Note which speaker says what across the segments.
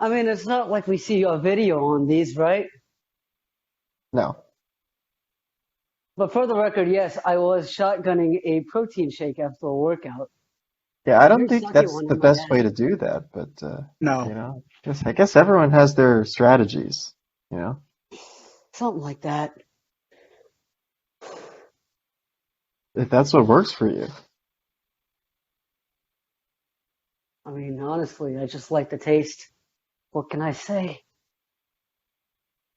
Speaker 1: I mean, it's not like we see a video on these, right?
Speaker 2: No.
Speaker 1: But for the record, yes, I was shotgunning a protein shake after a workout.
Speaker 2: Yeah, I don't
Speaker 1: Very
Speaker 2: think
Speaker 1: sucky
Speaker 2: that's
Speaker 1: one,
Speaker 2: the
Speaker 1: I might
Speaker 2: best
Speaker 1: add.
Speaker 2: way to do that, but
Speaker 3: No.
Speaker 2: I guess everyone has their strategies, you know.
Speaker 1: Something like that.
Speaker 2: If that's what works for you.
Speaker 1: I mean, honestly, I just like the taste. What can I say?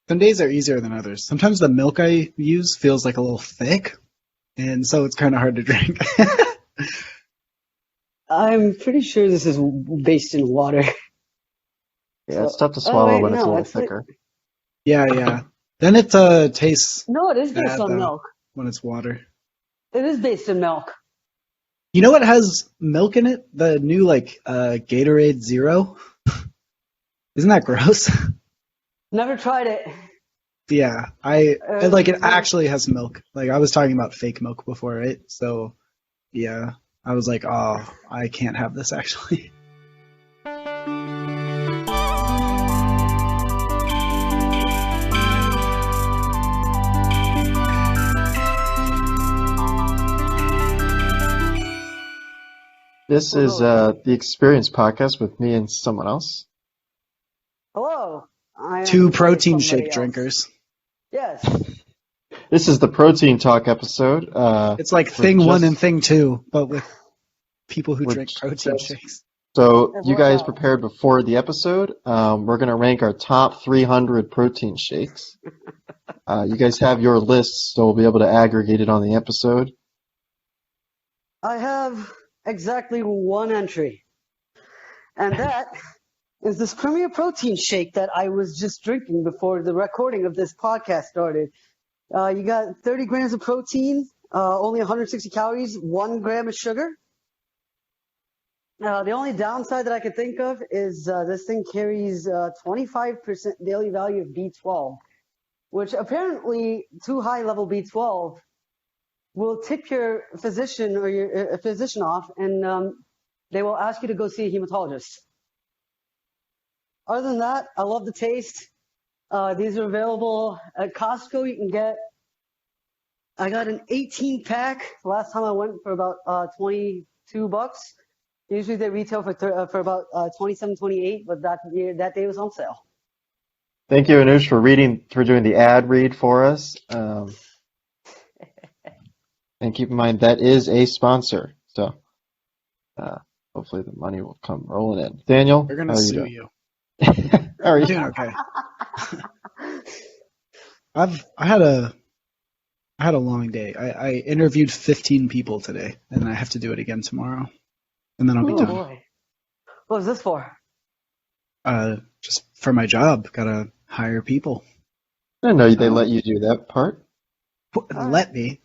Speaker 3: Some days are easier than others. Sometimes the milk I use feels like a little thick, and so it's kind of hard to drink.
Speaker 1: I'm pretty sure this is based in water.
Speaker 2: Yeah, it's
Speaker 1: So,
Speaker 2: tough to
Speaker 1: oh
Speaker 2: swallow
Speaker 1: wait,
Speaker 2: when it's a
Speaker 1: no,
Speaker 2: little
Speaker 1: it's
Speaker 2: thicker.
Speaker 3: Yeah, yeah. Then it tastes
Speaker 1: no, it is based
Speaker 3: bad
Speaker 1: on
Speaker 3: though
Speaker 1: milk.
Speaker 3: when it's water.
Speaker 1: It is based in milk.
Speaker 3: You know what has milk in it? The new Gatorade Zero. Isn't that gross?
Speaker 1: Never tried it.
Speaker 3: Yeah, it
Speaker 1: Uh,
Speaker 3: actually has milk. Like I was talking about fake milk before, right? So yeah, I was like, oh, I can't have this actually.
Speaker 2: This is
Speaker 1: Hello.
Speaker 2: the Experience podcast with me and someone else.
Speaker 1: Hello. I
Speaker 3: Two
Speaker 1: am
Speaker 3: protein
Speaker 1: somebody
Speaker 3: shake
Speaker 1: else.
Speaker 3: drinkers.
Speaker 1: Yes.
Speaker 2: This is the Protein Talk episode.
Speaker 3: It's like
Speaker 2: We're
Speaker 3: thing one and
Speaker 2: just
Speaker 3: thing two, but with people who
Speaker 2: we're
Speaker 3: drink protein
Speaker 2: just
Speaker 3: shakes.
Speaker 2: so
Speaker 1: It
Speaker 2: you
Speaker 1: worked
Speaker 2: guys
Speaker 1: out.
Speaker 2: prepared before the episode. We're gonna rank our top 300 protein shakes. You guys have your lists, so we'll be able to aggregate it on the episode.
Speaker 1: I have exactly one entry, and that is this Premier Protein shake that I was just drinking before the recording of this podcast started. You got 30 grams of protein, only 160 calories, 1 gram of sugar. The only downside that I could think of is this thing carries 25% daily value of B12, which apparently too high level B12 will tip your physician or your physician off, and they will ask you to go see a hematologist. Other than that, I love the taste. These are available at Costco. You can get. I got an 18 pack last time I went for about $22. Usually they retail for about 27, 28, but that day was on sale.
Speaker 2: Thank you, Anuj, for doing the ad read for us. And keep in mind that is a sponsor, so hopefully the money will come rolling in. Daniel,
Speaker 3: They're
Speaker 2: how
Speaker 3: gonna
Speaker 2: are you
Speaker 3: sue
Speaker 2: doing?
Speaker 3: you.
Speaker 2: How are
Speaker 3: I'm
Speaker 2: you?
Speaker 3: doing okay. I had a long day. I interviewed 15 people today, and I have to do it again tomorrow, and then I'll be
Speaker 1: Oh
Speaker 3: done.
Speaker 1: boy, what was this for?
Speaker 3: Just for my job, gotta hire people.
Speaker 2: I didn't know they
Speaker 1: Oh.
Speaker 2: let you do that part.
Speaker 3: Let me.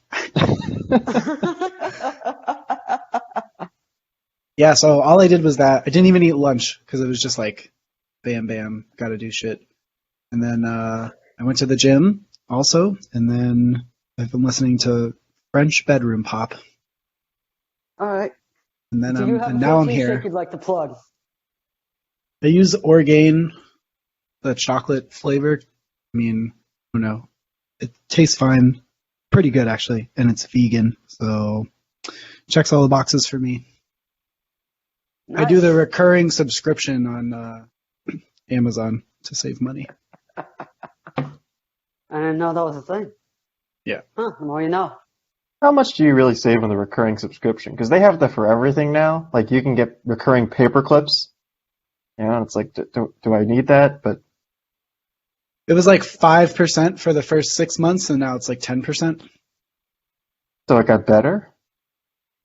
Speaker 3: Yeah, so all I did was that. I didn't even eat lunch because it was just like, bam, bam, gotta do shit. And then I went to the gym also, and then I've been listening to French Bedroom Pop,
Speaker 1: All right.
Speaker 3: and then
Speaker 1: Do you have a
Speaker 3: now I'm
Speaker 1: protein shake
Speaker 3: here.
Speaker 1: you'd like to plug?
Speaker 3: I use Orgain, the chocolate flavor. I mean, I don't know. It tastes fine. Pretty good, actually. And it's vegan. So checks all the boxes for me. I do the
Speaker 1: Nice.
Speaker 3: recurring subscription on Amazon to save money.
Speaker 1: I didn't know that was a thing.
Speaker 3: Yeah.
Speaker 1: Huh, the more you know.
Speaker 2: How much do you really save on the recurring subscription? Because they have that for everything now. Like you can get recurring paper clips. You know, it's like, do I need that? But
Speaker 3: It was like 5% for the first 6 months, and now it's like 10%.
Speaker 2: so it got better?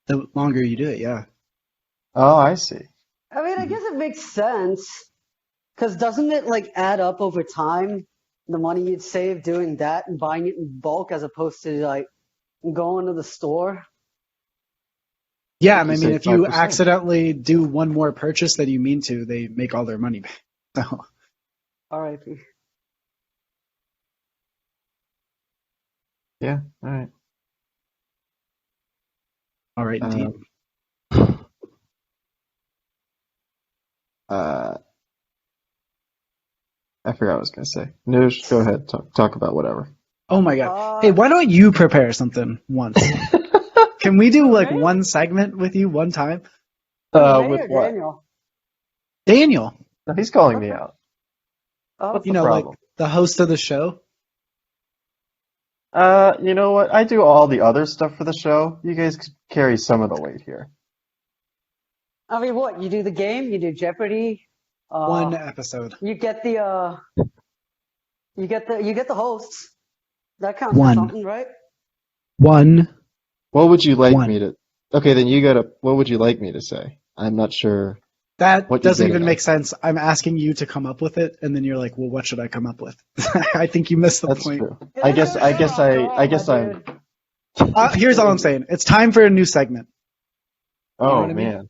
Speaker 3: The longer you do it, yeah.
Speaker 2: Oh, I see.
Speaker 1: I mean, I guess it makes sense. Because doesn't it like add up over time? The money you'd save doing that and buying it in bulk as opposed to like going to the store?
Speaker 3: Yeah, I
Speaker 2: You
Speaker 3: mean,
Speaker 2: save
Speaker 3: if you
Speaker 2: 5%.
Speaker 3: accidentally do one more purchase than you mean to, they make all their money back. So,
Speaker 1: R.I.P.
Speaker 2: Yeah, all right.
Speaker 3: all right, indeed.
Speaker 2: Uh, I forgot what I was gonna say. Anuj, go ahead. Talk about whatever.
Speaker 3: Oh my god. Hey, why don't you prepare something once? Can we do like
Speaker 1: Okay.
Speaker 3: one segment with you one time?
Speaker 1: Me
Speaker 2: With
Speaker 1: or
Speaker 2: what?
Speaker 1: Daniel?
Speaker 3: Daniel,
Speaker 2: No, he's calling me out.
Speaker 1: Oh,
Speaker 2: What's
Speaker 3: you
Speaker 2: the
Speaker 3: know, like
Speaker 2: problem?
Speaker 3: the host of the show.
Speaker 2: You know what? I do all the other stuff for the show. You guys could carry some of the weight here.
Speaker 1: I mean, what? You do the game, you do Jeopardy.
Speaker 3: One episode.
Speaker 1: You get the you get the hosts. That counts for
Speaker 3: One.
Speaker 1: something, right?
Speaker 3: One.
Speaker 2: What would you like
Speaker 3: One.
Speaker 2: me to? Okay, then you gotta. What would you like me to say? I'm not sure.
Speaker 3: That
Speaker 2: What you're
Speaker 3: doesn't
Speaker 2: getting
Speaker 3: even
Speaker 2: at.
Speaker 3: make sense. I'm asking you to come up with it, and then you're like, "Well, what should I come up with?" I think you missed the
Speaker 2: That's
Speaker 3: point.
Speaker 2: true.
Speaker 1: Yeah,
Speaker 2: I guess
Speaker 1: shut up,
Speaker 2: I'm.
Speaker 1: dude.
Speaker 3: Here's all I'm saying. It's time for a new segment. You know
Speaker 2: Oh
Speaker 3: what I mean?
Speaker 2: man,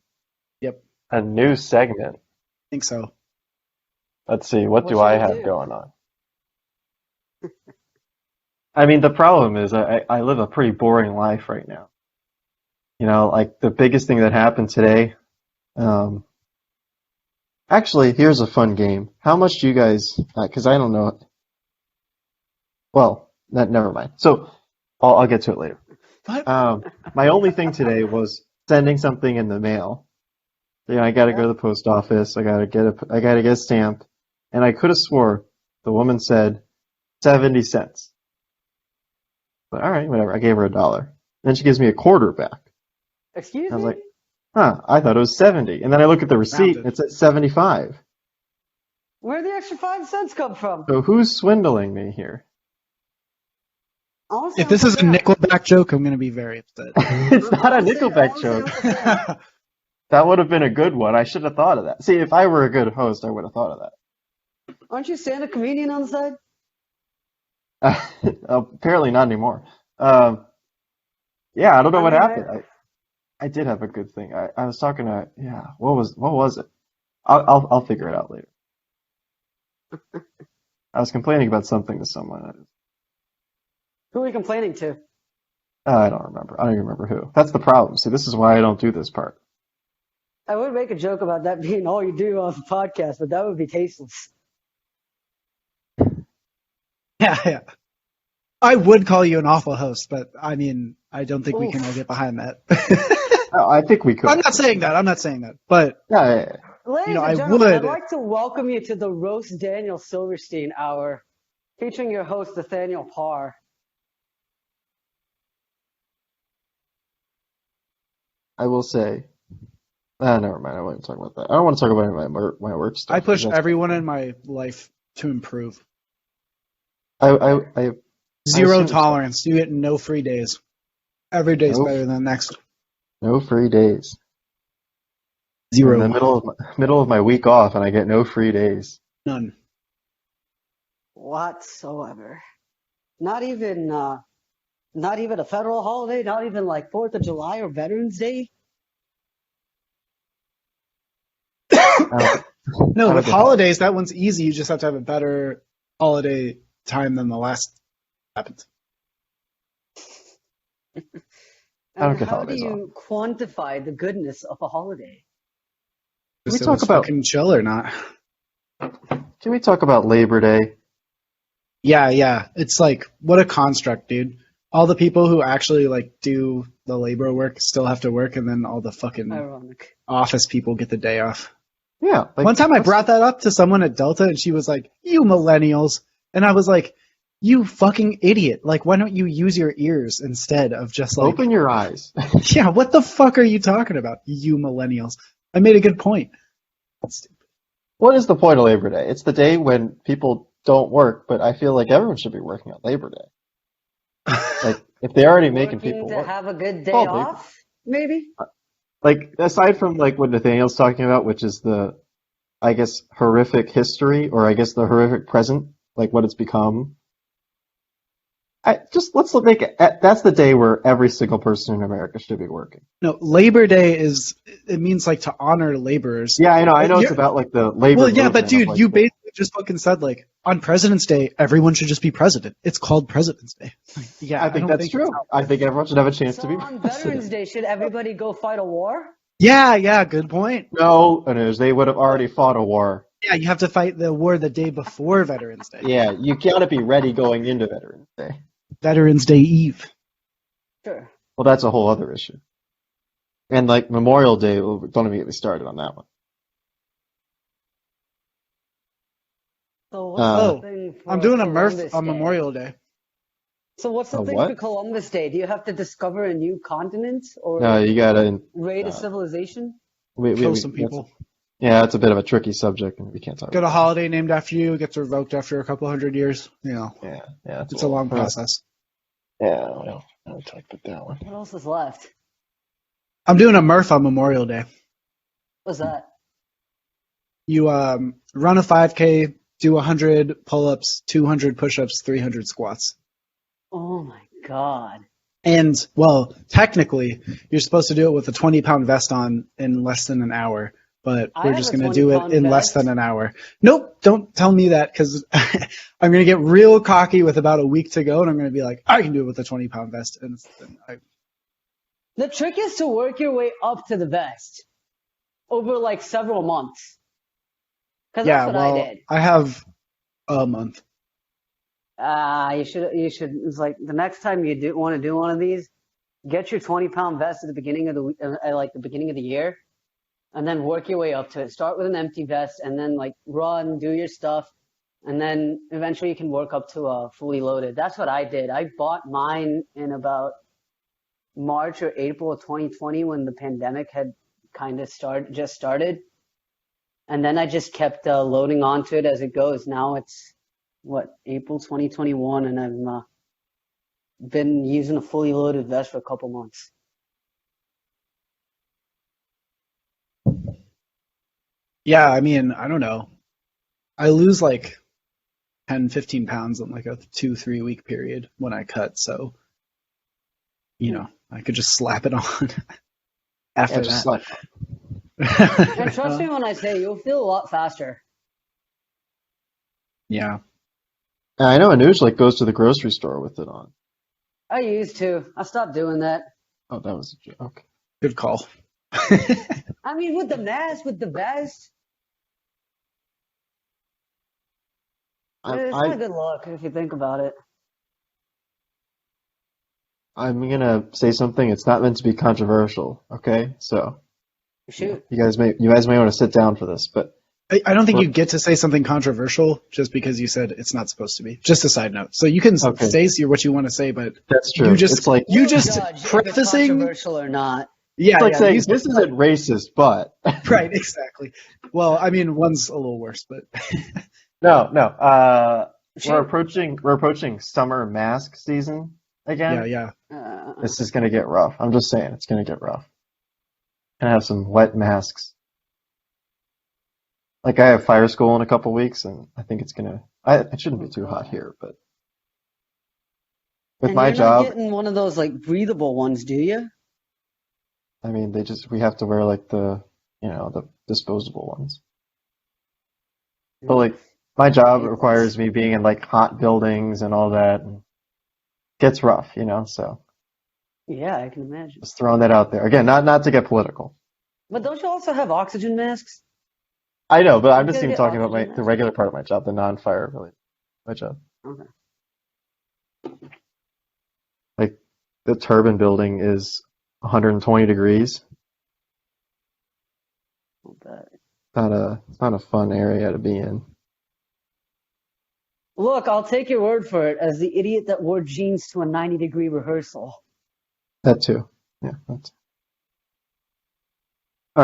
Speaker 3: Yep,
Speaker 2: a new segment.
Speaker 3: I think so.
Speaker 2: Let's see. What
Speaker 1: What
Speaker 2: do
Speaker 1: should
Speaker 2: I
Speaker 1: we
Speaker 2: have
Speaker 1: do?
Speaker 2: going on? I mean, the problem is I live a pretty boring life right now. You know, like the biggest thing that happened today. Actually, here's a fun game. How much do you guys? Because I don't know. Well, never mind. So I'll get to it later.
Speaker 3: What?
Speaker 2: My only thing today was sending something in the mail. You know, I got to go to the post office. I got to get a stamp, and I could have swore the woman said 70 cents. But all right, whatever. I gave her $1. Then she gives me a quarter back.
Speaker 1: Excuse
Speaker 2: I was
Speaker 1: me?
Speaker 2: like, huh, I thought it was 70. And then I look at the receipt, and it said 75.
Speaker 1: Where'd the extra 5 cents come from?
Speaker 2: So who's swindling me here?
Speaker 1: Honestly,
Speaker 3: If this is a Nickelback joke, I'm gonna be very upset.
Speaker 2: It's not a Nickelback joke. That would have been a good one. I should have thought of that. See, if I were a good host, I would have thought of that.
Speaker 1: Aren't you stand-up comedian on the side?
Speaker 2: Apparently not anymore. Yeah, I don't know what
Speaker 1: I mean,
Speaker 2: happened. I did have a good thing. I was talking to, yeah, what was it? I'll figure it out later. I was complaining about something to someone.
Speaker 1: Who are you complaining to?
Speaker 2: I don't remember. I don't even remember who. That's the problem. See, this is why I don't do this part.
Speaker 1: I would make a joke about that being all you do on the podcast, but that would be tasteless.
Speaker 3: Yeah. I would call you an awful host, but I mean, I don't think we can all get behind that.
Speaker 2: Oh, I think we could.
Speaker 3: I'm not saying that. But
Speaker 2: Yeah.
Speaker 1: Ladies
Speaker 3: I
Speaker 1: and gentlemen, I'd
Speaker 3: would.
Speaker 1: like to welcome you to the Roast Daniel Silverstein Hour, featuring your host, Nathaniel Parr.
Speaker 2: I will say. Never mind. I won't talk about that. I don't want to talk about my work stuff.
Speaker 3: I push
Speaker 2: That's-
Speaker 3: everyone in my life to improve.
Speaker 2: I
Speaker 3: Zero
Speaker 2: assume so.
Speaker 3: tolerance. You get no free days. Every day's
Speaker 2: Nope.
Speaker 3: better than the next.
Speaker 2: No free days.
Speaker 3: Zero.
Speaker 2: In the middle of my week off, and I get no free days.
Speaker 3: None.
Speaker 1: Whatsoever. Not even a federal holiday, not even like 4th of July or Veterans Day.
Speaker 3: No,
Speaker 2: Not
Speaker 3: with
Speaker 2: a good
Speaker 3: holidays, that one's easy. You just have to have a better holiday time than the last happened.
Speaker 2: I don't
Speaker 1: And
Speaker 2: get
Speaker 1: how do
Speaker 2: holidays
Speaker 1: you quantify the goodness of a holiday?
Speaker 2: Can we
Speaker 3: Just it
Speaker 2: talk
Speaker 3: was
Speaker 2: about-
Speaker 3: fucking chill or not?
Speaker 2: Can we talk about Labor Day?
Speaker 3: Yeah. It's like, what a construct, dude. All the people who actually like do the labor work still have to work, and then all the fucking
Speaker 1: Ironic.
Speaker 3: office people get the day off.
Speaker 2: Yeah. Like,
Speaker 3: One time I
Speaker 2: let's-
Speaker 3: brought that up to someone at Delta, and she was like, "You millennials," and I was like, "You fucking idiot! Like, why don't you use your ears instead of just like,
Speaker 2: open your eyes.
Speaker 3: yeah, what the fuck are you talking about, you millennials?" I made a good point.
Speaker 2: What is the point of Labor Day? It's the day when people don't work, but I feel like everyone should be working on Labor Day. Like, if they're already making
Speaker 1: Working
Speaker 2: people
Speaker 1: to
Speaker 2: work.
Speaker 1: have a good day
Speaker 2: Called Labor
Speaker 1: off, maybe?
Speaker 2: Like, aside from like what Nathaniel's talking about, which is the, I guess, horrific history, or I guess the horrific present, like what it's become. Let's make it, that's the day where every single person in America should be working.
Speaker 3: No, Labor Day it means like to honor laborers.
Speaker 2: Yeah, I know it's
Speaker 3: Yeah.
Speaker 2: about like the labor.
Speaker 3: Well, yeah, but
Speaker 2: movement
Speaker 3: dude,
Speaker 2: of, like,
Speaker 3: you basically just fucking said like on President's Day, everyone should just be president. It's called President's Day. Yeah,
Speaker 2: I think
Speaker 3: don't
Speaker 2: that's true. I think everyone should have a chance
Speaker 1: So
Speaker 2: to be
Speaker 1: on
Speaker 2: president.
Speaker 1: Veterans Day, should everybody go fight a war?
Speaker 3: Yeah, good point.
Speaker 2: No, Anuj, they would have already fought a war
Speaker 3: Yeah, you have to fight the war the day before Veterans Day.
Speaker 2: Yeah, you gotta be ready going into Veterans Day.
Speaker 3: Veterans Day Eve.
Speaker 1: Sure.
Speaker 2: Well, that's a whole other issue. And like Memorial Day, well, don't even get me started on that one.
Speaker 1: So what's the
Speaker 2: Uh,
Speaker 3: Oh,
Speaker 1: thing
Speaker 3: I'm
Speaker 1: for
Speaker 3: doing a Murph
Speaker 1: Columbus
Speaker 3: on
Speaker 1: Day?
Speaker 3: Memorial Day.
Speaker 1: So what's the
Speaker 2: a
Speaker 1: thing for
Speaker 2: what?
Speaker 1: Columbus Day? Do you have to discover a new continent
Speaker 2: No,
Speaker 1: or
Speaker 2: you gotta.
Speaker 1: raid a
Speaker 2: Uh,
Speaker 1: civilization?
Speaker 3: Kill some
Speaker 2: that's
Speaker 3: people.
Speaker 2: yeah, that's a bit of a tricky subject, and we can't talk
Speaker 3: Get a
Speaker 2: about that.
Speaker 3: holiday named after you, gets revoked after a couple hundred years.
Speaker 2: Yeah, yeah,
Speaker 3: It's a long process.
Speaker 2: yeah, well, I'll talk about that one.
Speaker 1: What else is left?
Speaker 3: I'm doing a Murph on Memorial Day.
Speaker 1: What's that?
Speaker 3: You run a 5K, do 100 pull-ups, 200 push-ups, 300 squats.
Speaker 1: Oh my God.
Speaker 3: And, well, technically, you're supposed to do it with a 20-pound vest on in less than an hour, but
Speaker 1: I
Speaker 3: we're
Speaker 1: have
Speaker 3: just
Speaker 1: a
Speaker 3: going to do it
Speaker 1: 20-pound
Speaker 3: in less
Speaker 1: vest.
Speaker 3: than an hour. Nope, don't tell me that, because I'm going to get real cocky with about a week to go, and I'm going to be like, I can do it with a 20-pound vest. And
Speaker 1: The trick is to work your way up to the vest over like several months. Because
Speaker 3: yeah,
Speaker 1: that's what I
Speaker 3: well,
Speaker 1: did.
Speaker 3: I have a month.
Speaker 1: You should, it's like the next time you want to do one of these, get your 20-pound vest at the beginning of the beginning of the year, and then work your way up to it. Start with an empty vest, and then like run, do your stuff, and then eventually you can work up to a fully loaded. That's what I did. I bought mine in about March or April of 2020 when the pandemic had kind of just started, and then I just kept loading onto it as it goes. Now it's April 2021, and I've been using a fully loaded vest for a couple months.
Speaker 3: Yeah, I mean, I don't know. I lose like 10, 15 pounds in like a 2, 3 week period when I cut. So, I could just slap it on
Speaker 2: Yeah,
Speaker 3: after
Speaker 2: just
Speaker 3: that.
Speaker 2: like
Speaker 1: And trust me when I say you'll feel a lot faster.
Speaker 3: Yeah.
Speaker 2: I know Anuj like goes to the grocery store with it on.
Speaker 1: I used to. I stopped doing that.
Speaker 2: Oh, that was a joke.
Speaker 3: Good call.
Speaker 1: I mean, with the mask, with the vest, it's not a good look if you think about it.
Speaker 2: I'm gonna say something. It's not meant to be controversial, okay? So
Speaker 1: Shoot.
Speaker 2: you guys may want to sit down for this, but
Speaker 3: I don't think you get to say something controversial just because you said it's not supposed to be. Just a side note. So you can
Speaker 2: okay,
Speaker 3: say what you want to say, but
Speaker 2: that's true.
Speaker 3: you just
Speaker 2: It's like
Speaker 1: We'll
Speaker 3: just
Speaker 1: judge if it's
Speaker 3: prefacing.
Speaker 1: controversial or not.
Speaker 3: Yeah,
Speaker 2: it's like
Speaker 3: yeah.
Speaker 2: saying this isn't racist, but
Speaker 3: Right, exactly. Well, I mean, one's a little worse, but
Speaker 2: no, no. We're
Speaker 1: Shoot.
Speaker 2: approaching summer mask season
Speaker 3: yeah,
Speaker 2: again.
Speaker 3: yeah.
Speaker 2: This is gonna get rough. I'm just saying, it's gonna get rough. Gonna have some wet masks. Like I have fire school in a couple weeks, and I think it's gonna. It shouldn't be
Speaker 1: Oh
Speaker 2: too hot
Speaker 1: God.
Speaker 2: here, but with
Speaker 1: And
Speaker 2: my
Speaker 1: you're not
Speaker 2: job,
Speaker 1: getting one of those like breathable ones, do you?
Speaker 2: I mean, we have to wear like the disposable ones. But like my job
Speaker 1: Ridiculous.
Speaker 2: requires me being in like hot buildings and all that, and it gets rough, so
Speaker 1: Yeah, I can imagine.
Speaker 2: just throwing that out there. Again, not to get political.
Speaker 1: But don't you also have oxygen masks?
Speaker 2: I know, but I'm
Speaker 1: You
Speaker 2: just
Speaker 1: gotta
Speaker 2: even
Speaker 1: get
Speaker 2: talking about
Speaker 1: oxygen
Speaker 2: the
Speaker 1: masks.
Speaker 2: regular part of my job, the non-fire related my job.
Speaker 1: Okay.
Speaker 2: Like the turbine building is 120 degrees.
Speaker 1: Not bad.
Speaker 2: It's not a fun area to be in.
Speaker 1: Look, I'll take your word for it as the idiot that wore jeans to a 90-degree rehearsal.
Speaker 2: That too. Yeah. All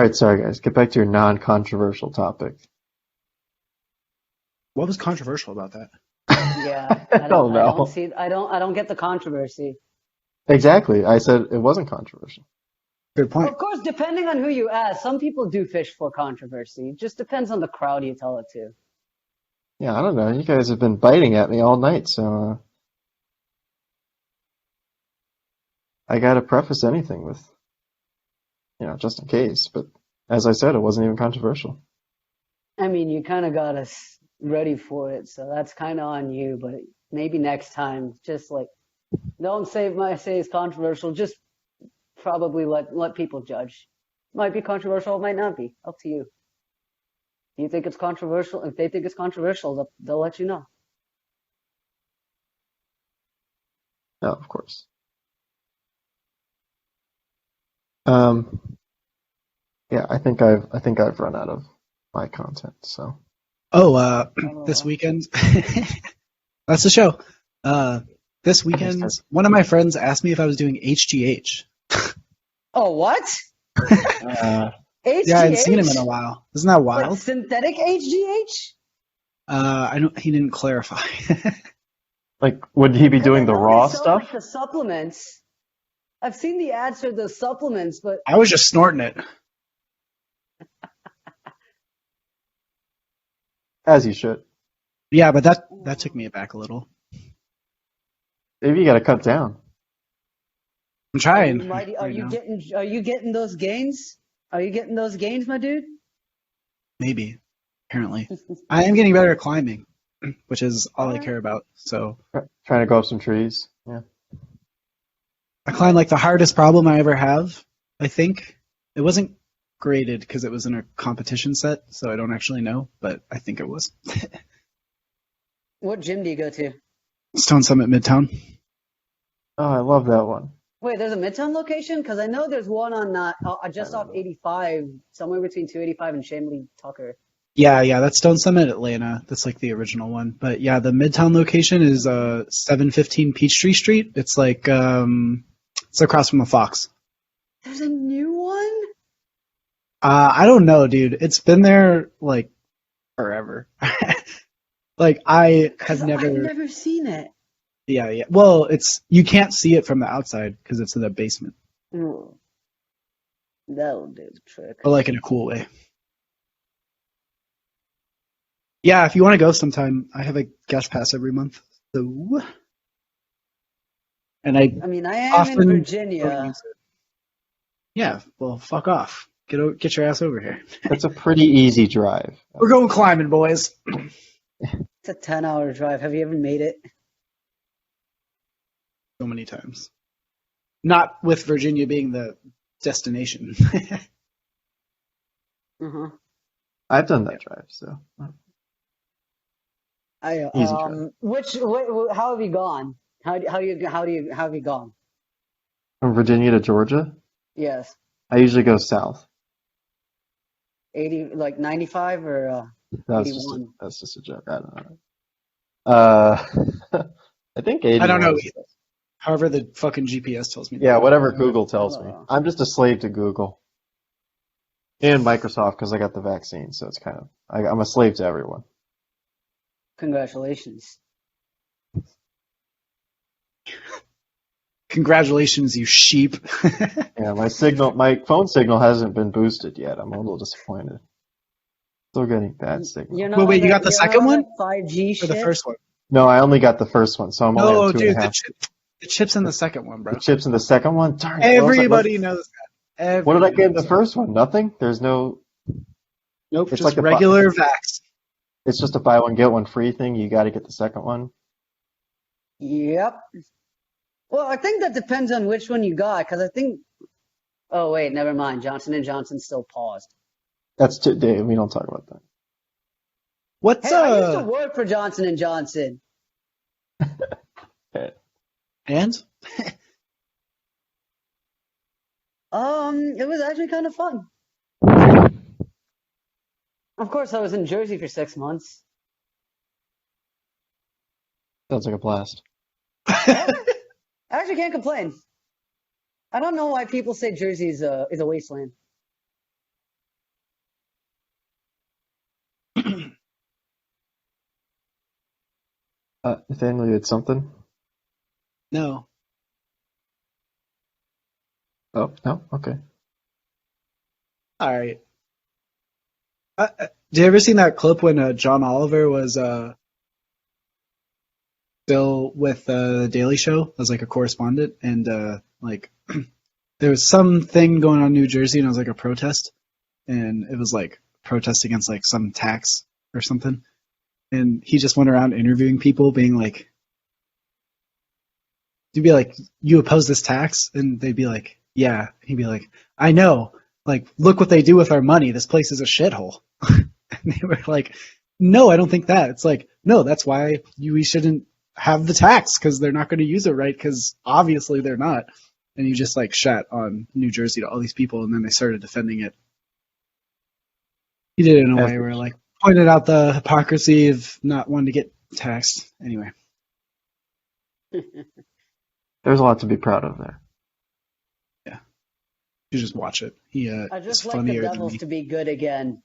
Speaker 2: right, sorry guys. Get back to your non-controversial topic.
Speaker 3: What was controversial about that?
Speaker 1: Yeah,
Speaker 2: I don't know.
Speaker 1: I don't get the controversy.
Speaker 2: Exactly. I said it wasn't controversial.
Speaker 3: Good point.
Speaker 1: Of course, depending on who you ask, some people do fish for controversy. It just depends on the crowd you tell it to.
Speaker 2: Yeah, I don't know. You guys have been biting at me all night, so I gotta preface anything with, just in case. But as I said, it wasn't even controversial.
Speaker 1: I mean, you kind of got us ready for it, so that's kind of on you. But maybe next time, just like don't say it's controversial. Just probably let people judge. Might be controversial, it might not be. Up to you. you think it's controversial, if they think it's controversial, they'll let you know.
Speaker 2: No, of course. Yeah, I think I've run out of my content. So
Speaker 3: This weekend, that's the show. This weekend, one of my friends asked me if I was doing HGH.
Speaker 1: Oh, what?
Speaker 2: uh,
Speaker 1: HGH?
Speaker 3: Yeah, I hadn't seen him in a while. Isn't that wild?
Speaker 1: Like synthetic HGH?
Speaker 3: He didn't clarify.
Speaker 2: like, would he be doing the
Speaker 1: I know
Speaker 2: raw
Speaker 1: they sell,
Speaker 2: stuff?
Speaker 1: like, the supplements. I've seen the ads for the supplements, but
Speaker 3: I was just snorting it.
Speaker 2: As you should.
Speaker 3: Yeah, but that took me aback a little.
Speaker 2: Maybe you got to cut down.
Speaker 3: I'm trying.
Speaker 1: Are you getting those gains? Are you getting those gains, my dude?
Speaker 3: Maybe. Apparently. I am getting better at climbing, which is all I care about. So
Speaker 2: Trying to go up some trees. Yeah.
Speaker 3: I climbed like the hardest problem I ever have, I think. It wasn't graded because it was in a competition set, so I don't actually know, but I think it was.
Speaker 1: What gym do you go to?
Speaker 3: Stone Summit Midtown.
Speaker 2: Oh, I love that one.
Speaker 1: Wait, there's a Midtown location? Because I know there's one on just off 85, somewhere between 285 and Chamblee Tucker.
Speaker 3: Yeah, that's Stone Summit Atlanta. That's like the original one. But yeah, the Midtown location is 715 Peachtree Street. It's like it's across from the Fox.
Speaker 1: There's a new one?
Speaker 3: I don't know, dude. It's been there like forever. Like I've
Speaker 1: never seen it.
Speaker 3: Yeah. Well, you can't see it from the outside because it's in the basement.
Speaker 1: Mm. That'll do the trick.
Speaker 3: But like in a cool way. Yeah, if you want to go sometime, I have a guest pass every month. So, and I
Speaker 1: mean, I am in Virginia.
Speaker 3: Yeah, well, fuck off. Get your ass over here.
Speaker 2: It's a pretty easy drive.
Speaker 3: We're going climbing, boys.
Speaker 1: It's a 10-hour drive. Have you ever made it?
Speaker 3: So many times. Not with Virginia being the destination.
Speaker 1: Uh-huh.
Speaker 2: I've done that drive, so. Easy drive.
Speaker 1: How have you gone? How have you gone?
Speaker 2: From Virginia to Georgia,
Speaker 1: Yes.
Speaker 2: I usually go south.
Speaker 1: 80, like 95 or 81?
Speaker 2: That's just a joke. I don't know. I think 81.
Speaker 3: I don't know either. However, the fucking GPS tells me.
Speaker 2: Yeah, whatever Google tells me. I'm just a slave to Google. And Microsoft because I got the vaccine, so it's kind of I'm a slave to everyone.
Speaker 1: Congratulations.
Speaker 3: Congratulations, you sheep.
Speaker 2: Yeah, my phone signal hasn't been boosted yet. I'm a little disappointed. Still getting bad signal.
Speaker 3: Wait, you got the second one?
Speaker 1: 5G
Speaker 3: or
Speaker 1: shit?
Speaker 3: the first one?
Speaker 2: No, I only got the first one, so I'm only on 2.5.
Speaker 3: The chip's in the second one, bro.
Speaker 2: The chip's in the second one? Darn it.
Speaker 3: Everybody knows that.
Speaker 2: What did I get in the first one? Nothing? There's no...
Speaker 3: Nope,
Speaker 2: it's
Speaker 3: just
Speaker 2: like
Speaker 3: regular vax.
Speaker 2: It's just a buy one, get one free thing. You got to get the second one.
Speaker 1: Yep. Well, I think that depends on which one you got, because I think... Oh, wait, never mind. Johnson & Johnson still paused.
Speaker 2: That's today. We don't talk about that.
Speaker 3: What's
Speaker 1: I used to work for Johnson & Johnson.
Speaker 3: And?
Speaker 1: It was actually kind of fun. Of course, I was in Jersey for 6 months.
Speaker 2: Sounds like a blast.
Speaker 1: I actually can't complain. I don't know why people say Jersey is a wasteland.
Speaker 2: Nathaniel, you had something?
Speaker 3: No.
Speaker 2: Oh, no? Okay.
Speaker 3: All right. Did you ever seen that clip when John Oliver was still with the Daily Show as like a correspondent, and like there was something going on in New Jersey, and it was like a protest, and it was like protest against like some tax or something, and he just went around interviewing people, being like, he'd be like, "You oppose this tax?" And they'd be like, "Yeah." He'd be like, "I know. Like, look what they do with our money. This place is a shithole." They were like, no, I don't think that. It's like, no, that's why we shouldn't have the tax because they're not going to use it right because obviously they're not. And you just like shat on New Jersey to all these people, and then they started defending it. He did it in a
Speaker 2: As
Speaker 3: way
Speaker 2: we
Speaker 3: where
Speaker 2: should.
Speaker 3: like pointed out the hypocrisy of not wanting to get taxed. Anyway,
Speaker 2: There's a lot to be proud of there.
Speaker 3: yeah, you just watch it. He
Speaker 1: I
Speaker 3: is
Speaker 1: just like the
Speaker 3: funnier than
Speaker 1: Devils
Speaker 3: me.
Speaker 1: to be good again.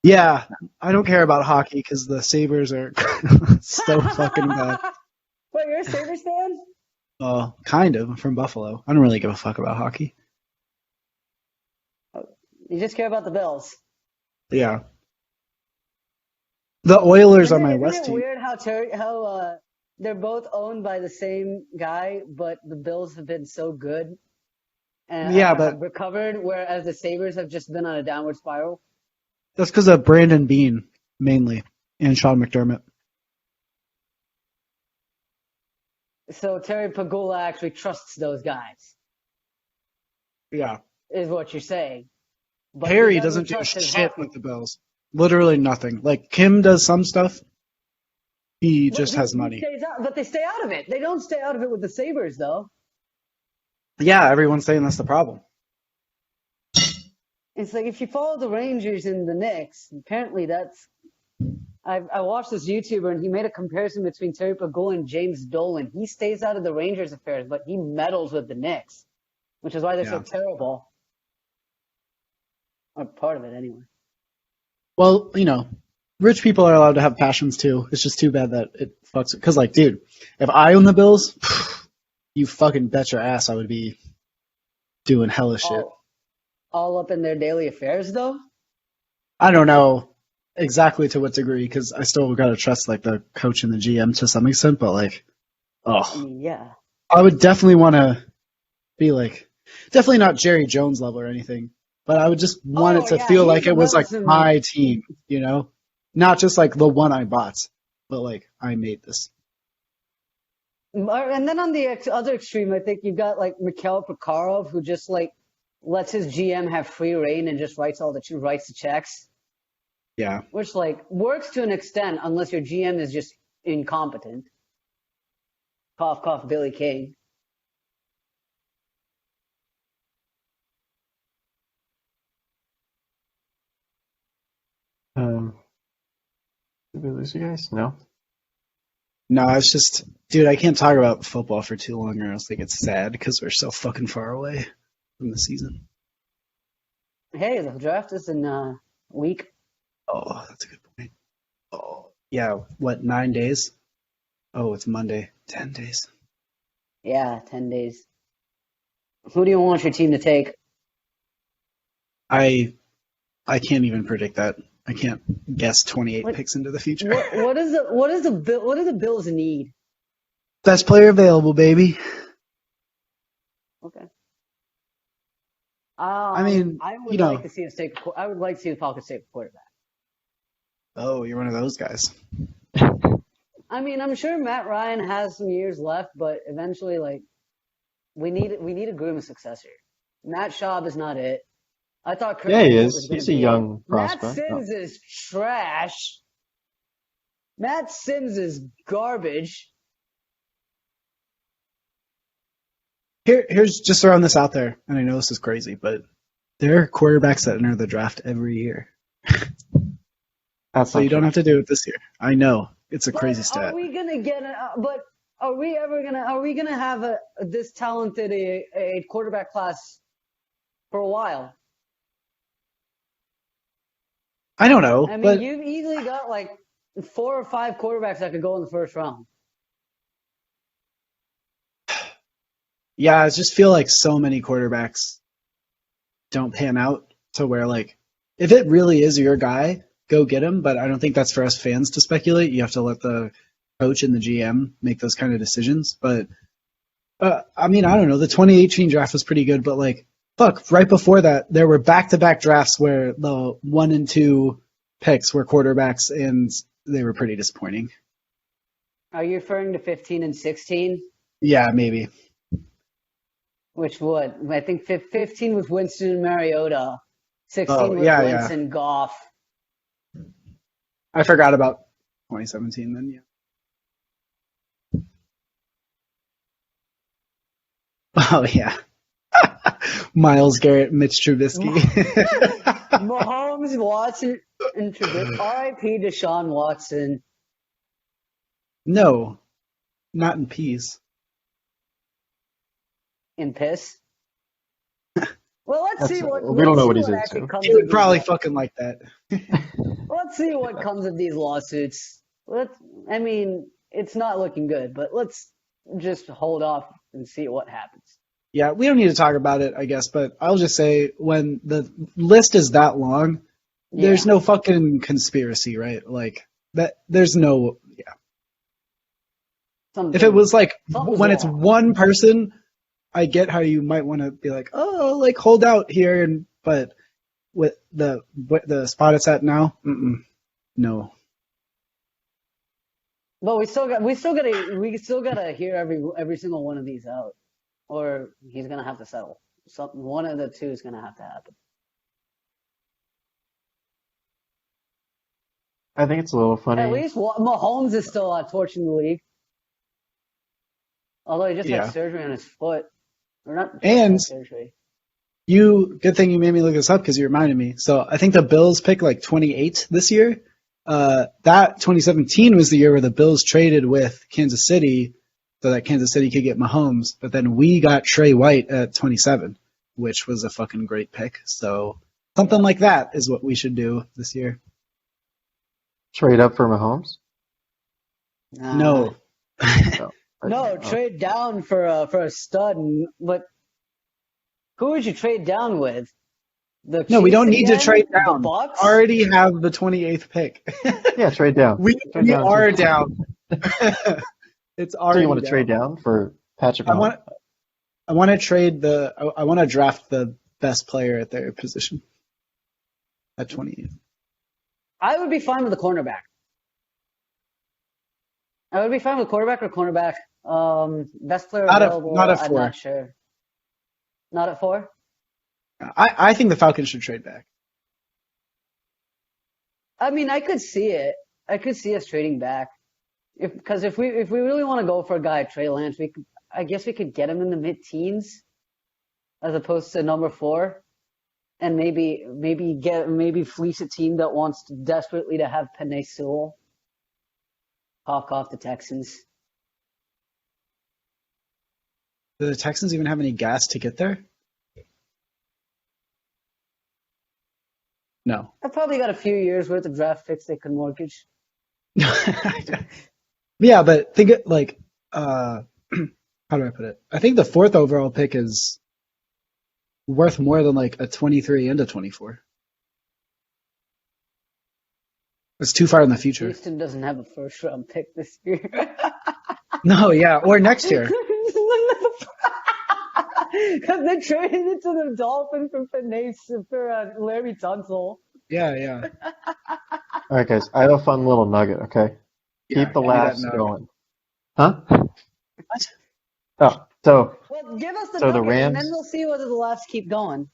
Speaker 3: Yeah, I don't care about hockey because the Sabres are so fucking bad.
Speaker 1: Wait, you're a Sabres fan?
Speaker 3: Kind of. I'm from Buffalo. I don't really give a fuck about hockey.
Speaker 1: You just care about the Bills.
Speaker 3: Yeah. The Oilers are my
Speaker 1: Isn't
Speaker 3: West
Speaker 1: it
Speaker 3: team.
Speaker 1: weird how they're both owned by the same guy, but the Bills have been so good and
Speaker 3: Yeah,
Speaker 1: have
Speaker 3: but
Speaker 1: recovered, whereas the Sabres have just been on a downward spiral?
Speaker 3: that's because of Brandon Bean, mainly, and Sean McDermott.
Speaker 1: So Terry Pagula actually trusts those guys,
Speaker 3: Yeah.
Speaker 1: is what you're saying. But he
Speaker 3: Harry
Speaker 1: doesn't
Speaker 3: doesn't do
Speaker 1: trust his
Speaker 3: shit
Speaker 1: hockey.
Speaker 3: with the Bills. Literally nothing. Like, Kim does some stuff. He
Speaker 1: Well,
Speaker 3: just has money.
Speaker 1: stays out, but they stay out of it. They don't stay out of it with the Sabres, though.
Speaker 3: Yeah, everyone's saying that's the problem.
Speaker 1: It's like if you follow the Rangers and the Knicks, apparently that's. I watched this YouTuber and he made a comparison between Terry Pagula and James Dolan. He stays out of the Rangers affairs, but he meddles with the Knicks, which is why they're so
Speaker 3: Yeah.
Speaker 1: terrible. Or part of it, anyway.
Speaker 3: Well, rich people are allowed to have passions too. It's just too bad that it fucks. Because, like, dude, if I own the Bills, you fucking bet your ass I would be doing hella shit.
Speaker 1: All up in their daily affairs, though.
Speaker 3: I don't know exactly to what degree because I still gotta trust like the coach and the GM to some extent, but like,
Speaker 1: I
Speaker 3: oh,
Speaker 1: mean, yeah.
Speaker 3: I would definitely want to be like, definitely not Jerry Jones level or anything, but I would just want it to
Speaker 1: Yeah,
Speaker 3: feel
Speaker 1: he's
Speaker 3: like
Speaker 1: the
Speaker 3: it was like
Speaker 1: best in
Speaker 3: my team, not just like the one I bought, but like I made this.
Speaker 1: And then on the other extreme, I think you've got like Mikhail Prokhorov, who just like lets his GM have free reign and just writes the checks,
Speaker 3: Yeah.
Speaker 1: which like works to an extent unless your GM is just incompetent. Cough, cough, Billy King.
Speaker 2: Did we lose you guys? No?
Speaker 3: No, it's just, dude, I can't talk about football for too long or else they get sad because we're so fucking far away from the season.
Speaker 1: Hey, the draft is in a week.
Speaker 3: Oh, that's a good point. Oh, yeah. What, 9 days? Oh, it's Monday. 10 days.
Speaker 1: Yeah, 10 days. Who do you want your team to take?
Speaker 3: I can't even predict that. I can't guess 28
Speaker 1: What
Speaker 3: picks into the future.
Speaker 1: what do the Bills need?
Speaker 3: Best player available, baby.
Speaker 1: Okay.
Speaker 3: I mean,
Speaker 1: I would like to see us take. I would like to see the Falcons take a quarterback.
Speaker 3: oh, you're one of those guys.
Speaker 1: I mean, I'm sure Matt Ryan has some years left, but eventually, like, we need a groom successor. Matt Schaub is not it. I thought Kurt
Speaker 2: Yeah, he
Speaker 1: Warner
Speaker 2: is.
Speaker 1: was going
Speaker 2: He's
Speaker 1: to
Speaker 2: a
Speaker 1: be
Speaker 2: young
Speaker 1: it. Matt
Speaker 2: prospect.
Speaker 1: Sims is trash. Matt Sims is garbage.
Speaker 3: Here's just throwing this out there, and I know this is crazy, but there are quarterbacks that enter the draft every year.
Speaker 2: That's
Speaker 3: So
Speaker 2: not
Speaker 3: you don't
Speaker 2: true.
Speaker 3: have to do it this year. I know. It's a
Speaker 1: But
Speaker 3: crazy
Speaker 1: are
Speaker 3: stat.
Speaker 1: we gonna get? But are we ever gonna? Are we gonna have this talented a quarterback class for a while?
Speaker 3: I don't know,
Speaker 1: I mean,
Speaker 3: but
Speaker 1: you've easily got like 4 or 5 quarterbacks that could go in the first round.
Speaker 3: yeah, I just feel like so many quarterbacks don't pan out to where like if it really is your guy, go get him. But I don't think that's for us fans to speculate. You have to let the coach and the GM make those kind of decisions. But I mean, I don't know. The 2018 draft was pretty good, but like, fuck, right before that, there were back-to-back drafts where the 1 and 2 picks were quarterbacks, and they were pretty disappointing.
Speaker 1: Are you referring to 15 and 16?
Speaker 3: Yeah, maybe.
Speaker 1: Which what? I think 15 was Winston and Mariota.
Speaker 3: Oh
Speaker 1: 16 was
Speaker 3: yeah,
Speaker 1: Wentz
Speaker 3: yeah.
Speaker 1: and Goff.
Speaker 3: I forgot about 2017 then. Yeah. Oh yeah. Miles Garrett, Mitch Trubisky.
Speaker 1: Mahomes, Watson, and Trubisky. R.I.P. Deshaun Watson.
Speaker 3: No, not in peace.
Speaker 1: In piss. Well, let's see what
Speaker 2: We don't know what he's
Speaker 1: actually
Speaker 2: into.
Speaker 1: comes
Speaker 3: He
Speaker 1: of
Speaker 3: would
Speaker 1: these.
Speaker 3: probably fucking like that.
Speaker 1: Let's see what comes of these lawsuits. I mean, it's not looking good, but let's just hold off and see what happens.
Speaker 3: Yeah, we don't need to talk about it, I guess, but I'll just say when the list is that long, there's
Speaker 1: Yeah.
Speaker 3: no fucking conspiracy, right? Like that there's no yeah. If it was like
Speaker 1: Something's
Speaker 3: when it's
Speaker 1: wrong.
Speaker 3: one person, I get how you might want to be like, "Oh, like hold out here," but with the spot it's at now, no.
Speaker 1: But we still gotta hear every single one of these out, or he's gonna have to settle. One of the two is gonna have to happen.
Speaker 2: I think it's a little funny.
Speaker 1: At least Mahomes is still torching the league, although he just
Speaker 3: Yeah.
Speaker 1: had surgery on his foot, or not just
Speaker 3: And
Speaker 1: had surgery.
Speaker 3: Good thing you made me look this up because you reminded me. So I think the Bills picked like 28 this year. That 2017 was the year where the Bills traded with Kansas City so that Kansas City could get Mahomes. But then we got Trey White at 27, which was a fucking great pick. So something like that is what we should do this year.
Speaker 2: Trade up for Mahomes?
Speaker 3: No.
Speaker 1: No, trade down for a stud. But who would you trade down with? The
Speaker 3: No, we
Speaker 1: Chiefs
Speaker 3: don't need to
Speaker 1: again?
Speaker 3: trade
Speaker 1: The
Speaker 3: down.
Speaker 1: Bucks?
Speaker 3: Already have the 28th pick.
Speaker 2: Yeah, trade down.
Speaker 3: we
Speaker 2: down
Speaker 3: are
Speaker 2: to-
Speaker 3: down. It's already
Speaker 2: So you want to
Speaker 3: down.
Speaker 2: trade down for Patrick
Speaker 3: I
Speaker 2: Mahomes?
Speaker 3: want to trade I want to draft the best player at their position at 28.
Speaker 1: I would be fine with the cornerback. I would be fine with quarterback or cornerback. Best player available.
Speaker 3: Not at
Speaker 1: I'm
Speaker 3: 4.
Speaker 1: not sure. Not at 4?
Speaker 3: I think the Falcons should trade back.
Speaker 1: I mean, I could see it. I could see us trading back. Because if we really want to go for a guy, Trey Lance, I guess we could get him in the mid-teens as opposed to number 4, and maybe fleece a team that wants desperately to have Penei Sewell hawk off the Texans.
Speaker 3: Do the Texans even have any gas to get there? No.
Speaker 1: I've probably got a few years worth of draft picks they could mortgage.
Speaker 3: Yeah, but think it like how do I put it? I think the 4th overall pick is worth more than like a 23 and a 24. It's too far in the future.
Speaker 1: Houston doesn't have a first round pick this year.
Speaker 3: No, yeah, or next year.
Speaker 1: Because they traded it to the Dolphins for Larry Tunsil.
Speaker 3: Yeah.
Speaker 2: All right, guys. I have a fun little nugget. Okay,
Speaker 3: Yeah,
Speaker 2: keep the
Speaker 3: give me that
Speaker 2: laughs
Speaker 3: nugget.
Speaker 2: going. Huh?
Speaker 3: What?
Speaker 2: Oh, so
Speaker 1: Well, give us the
Speaker 2: So the
Speaker 1: nugget, and
Speaker 2: Rams-
Speaker 1: then we'll see whether the laughs keep going.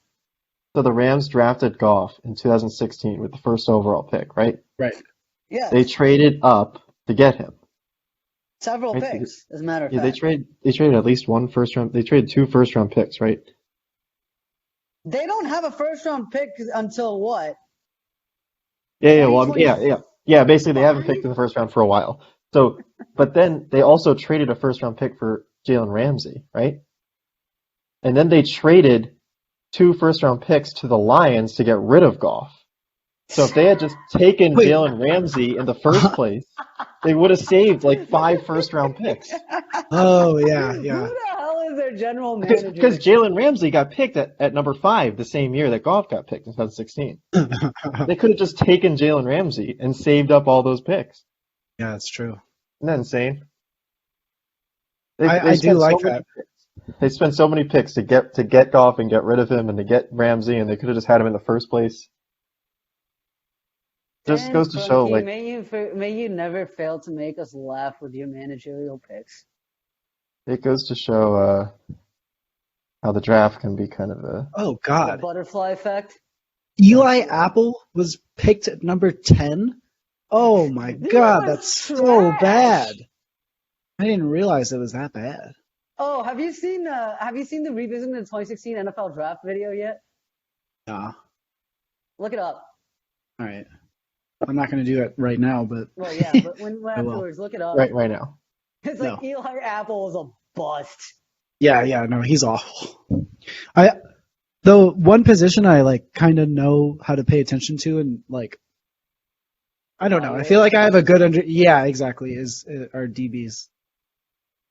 Speaker 2: the Rams drafted Goff in 2016 with the first overall pick, right?
Speaker 3: Right.
Speaker 1: Yeah,
Speaker 2: They traded up to get him.
Speaker 1: several
Speaker 2: Right,
Speaker 1: picks, as a matter of
Speaker 2: Yeah,
Speaker 1: fact.
Speaker 2: they traded at least one first round. They traded 2 first round picks, right?
Speaker 1: They don't have a first round pick until what?
Speaker 2: Yeah. Well,
Speaker 1: 2020.
Speaker 2: yeah. Basically, they haven't
Speaker 1: Fine.
Speaker 2: picked in the first round for a while. So, but then they also traded a first round pick for Jalen Ramsey, right? And then they traded 2 first round picks to the Lions to get rid of Goff. So if they had just taken
Speaker 3: Wait.
Speaker 2: Jalen Ramsey in the first place, they would have saved like 5 first round picks.
Speaker 3: Oh yeah.
Speaker 1: Who the hell is their general
Speaker 2: Because
Speaker 1: manager?
Speaker 2: Jalen Ramsey got picked at number 5 the same year that Goff got picked in 2016. They could have just taken Jalen Ramsey and saved up all those picks.
Speaker 3: Yeah, that's true.
Speaker 2: Isn't that insane?
Speaker 3: I do
Speaker 2: spent
Speaker 3: like
Speaker 2: many
Speaker 3: that.
Speaker 2: picks. They spent so many picks to get Goff and get rid of him and to get Ramsey, and they could have just had him in the first place. Just
Speaker 1: And
Speaker 2: goes to show,
Speaker 1: Funky,
Speaker 2: like,
Speaker 1: may you never fail to make us laugh with your managerial picks.
Speaker 2: it goes to show how the draft can be kind of a.
Speaker 3: Oh
Speaker 1: The
Speaker 3: God,
Speaker 1: butterfly effect.
Speaker 3: Eli Apple was picked at number 10. Oh my
Speaker 1: This
Speaker 3: God,
Speaker 1: was
Speaker 3: that's so
Speaker 1: trash.
Speaker 3: bad. I didn't realize it was that bad.
Speaker 1: Oh, have you seen the revisiting the 2016 NFL draft video yet?
Speaker 3: Nah.
Speaker 1: Look it up.
Speaker 3: All right. I'm not going to do it right now, but
Speaker 1: Well, yeah, but when
Speaker 3: I will.
Speaker 1: afterwards, look it up.
Speaker 2: Right now.
Speaker 1: It's
Speaker 3: No.
Speaker 1: like Eli Apple was a bust.
Speaker 3: Yeah, no, he's awful. The one position I like kind of know how to pay attention to, and like I don't know. I feel like I have a good yeah, exactly, is our DBs.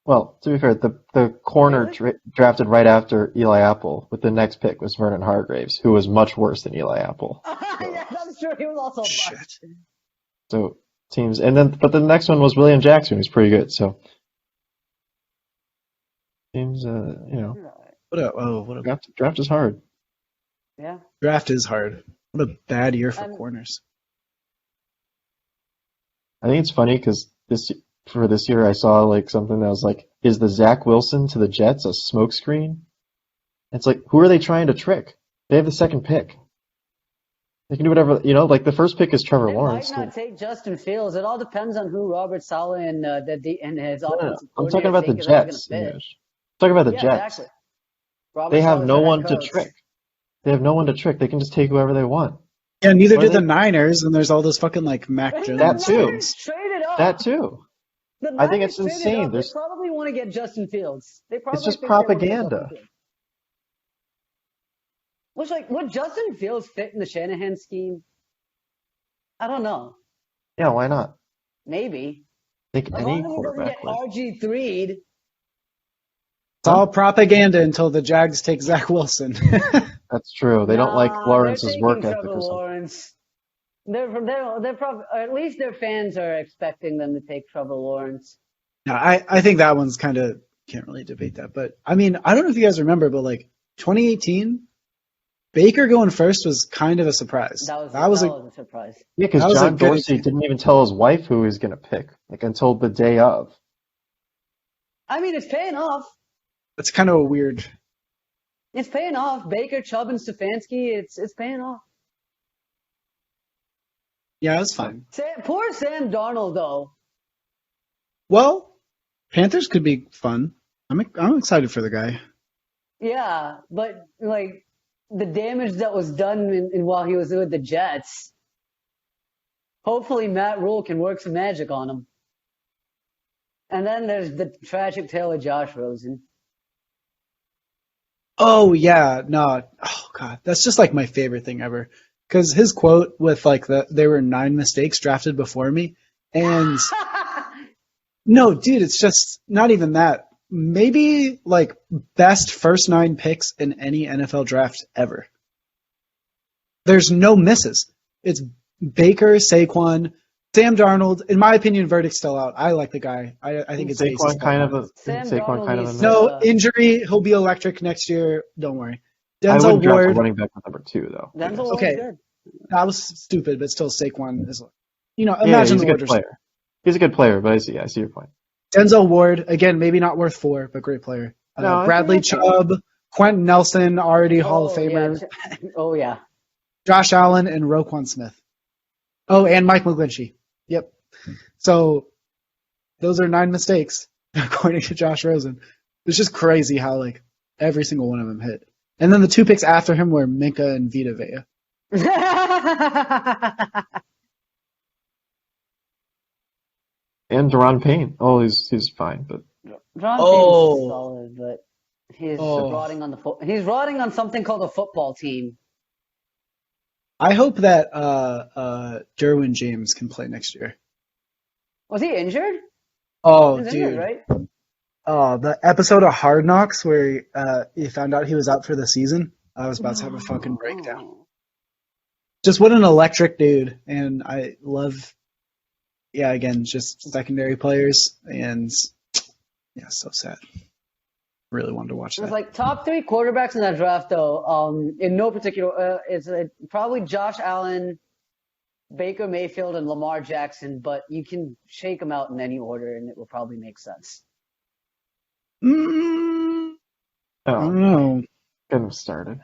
Speaker 2: Well, to be fair, the corner
Speaker 1: Really?
Speaker 2: drafted right after Eli Apple with the next pick was Vernon Hargraves, who was much worse than Eli Apple.
Speaker 1: Yeah, that's true. He was also a
Speaker 3: Shit.
Speaker 1: bust.
Speaker 2: So teams, but the next one was William Jackson, who's pretty good. So teams,
Speaker 3: What a
Speaker 2: draft is hard.
Speaker 1: Yeah.
Speaker 3: draft is hard. What a bad year for corners.
Speaker 2: I think it's funny because for this year I saw like something that was like, is the Zach Wilson to the Jets a smokescreen? It's like, who are they trying to trick? They have the second pick. They can do whatever, like the first pick is Trevor
Speaker 1: They
Speaker 2: Lawrence.
Speaker 1: might not take Justin Fields. It all depends on who Robert Saleh and his
Speaker 2: No,
Speaker 1: offensive
Speaker 2: I'm talking
Speaker 1: coordinator
Speaker 2: about the
Speaker 1: think is ever going to
Speaker 2: Jets.
Speaker 1: fit.
Speaker 2: Anuj. I'm talking about the
Speaker 1: Yeah,
Speaker 2: Jets.
Speaker 1: exactly. Robert
Speaker 2: They have
Speaker 1: Saleh's
Speaker 2: no
Speaker 1: their head
Speaker 2: one to
Speaker 1: coach.
Speaker 2: trick. They have no one to trick. They can just take whoever they want.
Speaker 3: Yeah, neither
Speaker 2: Or
Speaker 3: do
Speaker 2: they-
Speaker 3: the Niners, and there's all those fucking like Mac
Speaker 1: And
Speaker 3: Jones.
Speaker 2: That
Speaker 1: the
Speaker 2: too.
Speaker 1: Niners traded up.
Speaker 2: That too.
Speaker 1: The
Speaker 2: I think
Speaker 1: Niners
Speaker 2: it's
Speaker 1: traded
Speaker 2: insane.
Speaker 1: up. They probably want to get Justin Fields. They probably
Speaker 2: just
Speaker 1: think they want to get
Speaker 2: propaganda.
Speaker 1: Justin Fields. Which, like, would Justin Fields fit in the Shanahan scheme? I don't know.
Speaker 2: Yeah, why not?
Speaker 1: Maybe.
Speaker 2: I think
Speaker 1: As
Speaker 2: any
Speaker 1: long as he doesn't
Speaker 2: quarterback
Speaker 1: get
Speaker 2: would.
Speaker 1: RG3'd.
Speaker 3: It's all propaganda until the Jags take Zach Wilson.
Speaker 2: That's true. They don't like
Speaker 1: Nah,
Speaker 2: Lawrence's
Speaker 1: they're
Speaker 2: work
Speaker 1: taking
Speaker 2: ethic
Speaker 1: Trevor
Speaker 2: or something.
Speaker 1: Lawrence. They're probably, or at least their fans are expecting them to take Trevor Lawrence.
Speaker 3: No, I think that one's kind of can't really debate that. But I mean, I don't know if you guys remember, but like 2018, Baker going first was kind of a surprise.
Speaker 1: That was a surprise.
Speaker 2: Yeah, because
Speaker 3: That was a
Speaker 2: John
Speaker 3: good
Speaker 2: Dorsey
Speaker 3: example.
Speaker 2: didn't even tell his wife who he was going to pick, like until the day of.
Speaker 1: I mean, it's paying off.
Speaker 3: That's kind of a weird.
Speaker 1: It's paying off. Baker, Chubb, and Stefanski, it's paying off.
Speaker 3: Yeah, that's fine.
Speaker 1: Poor Sam Darnold, though.
Speaker 3: Well, Panthers could be fun. I'm excited for the guy.
Speaker 1: Yeah, but like the damage that was done while he was with the Jets. Hopefully, Matt Rule can work some magic on him. And then there's the tragic tale of Josh Rosen.
Speaker 3: Oh yeah, no. Oh god, that's just like my favorite thing ever. Because his quote with like there were 9 mistakes drafted before me, and no, dude, it's just not even that. Maybe like best first 9 picks in any NFL draft ever. There's no misses. It's Baker, Saquon, Sam Darnold. In my opinion, verdict's still out. I like the guy. I think it's
Speaker 2: Saquon kind of a
Speaker 1: Sam
Speaker 2: Saquon
Speaker 1: Darnold
Speaker 2: kind of a
Speaker 1: needs
Speaker 2: mess.
Speaker 3: no injury. He'll be electric next year. Don't worry.
Speaker 2: I
Speaker 3: Denzel
Speaker 2: wouldn't draft a
Speaker 3: Ward.
Speaker 2: running back with number 2 though.
Speaker 1: Denzel Ward's
Speaker 3: Okay.
Speaker 1: good.
Speaker 3: That was stupid, but still Saquon is.
Speaker 2: Yeah,
Speaker 3: Imagine
Speaker 2: he's
Speaker 3: the
Speaker 2: a good
Speaker 3: Warders.
Speaker 2: player. He's a good player, but I see your point.
Speaker 3: Denzel Ward, again, maybe not worth 4, but great player.
Speaker 2: No, I
Speaker 3: Bradley
Speaker 2: think that's
Speaker 3: Chubb, Quentin Nelson, already Hall of Famer.
Speaker 1: Yeah. Oh, yeah.
Speaker 3: Josh Allen, and Roquan Smith. Oh, and Mike McGlinchey. Yep. So those are 9 mistakes, according to Josh Rosen. It's just crazy how like every single one of them hit. And then the 2 picks after him were Minka and Vita Vea.
Speaker 2: And Deron Payne. Oh, he's fine, but
Speaker 1: Ron
Speaker 3: Oh.
Speaker 1: Payne's solid, but he's
Speaker 3: Oh.
Speaker 1: rotting on he's rotting on something called a football team.
Speaker 3: I hope that Derwin James can play next year.
Speaker 1: Was he injured?
Speaker 3: Oh,
Speaker 1: He's
Speaker 3: dude.
Speaker 1: injured, right?
Speaker 3: Oh, the episode of Hard Knocks where he found out he was out for the season. I was about to have a fucking breakdown. Just what an electric dude. And I love, again, just secondary players. And yeah, so sad. Really wanted to watch
Speaker 1: It was
Speaker 3: that.
Speaker 1: like top 3 quarterbacks in that draft, though. In no particular, it's probably Josh Allen, Baker Mayfield, and Lamar Jackson. But you can shake them out in any order, and it will probably make sense.
Speaker 3: I
Speaker 2: Oh,
Speaker 3: don't know.
Speaker 2: get him started.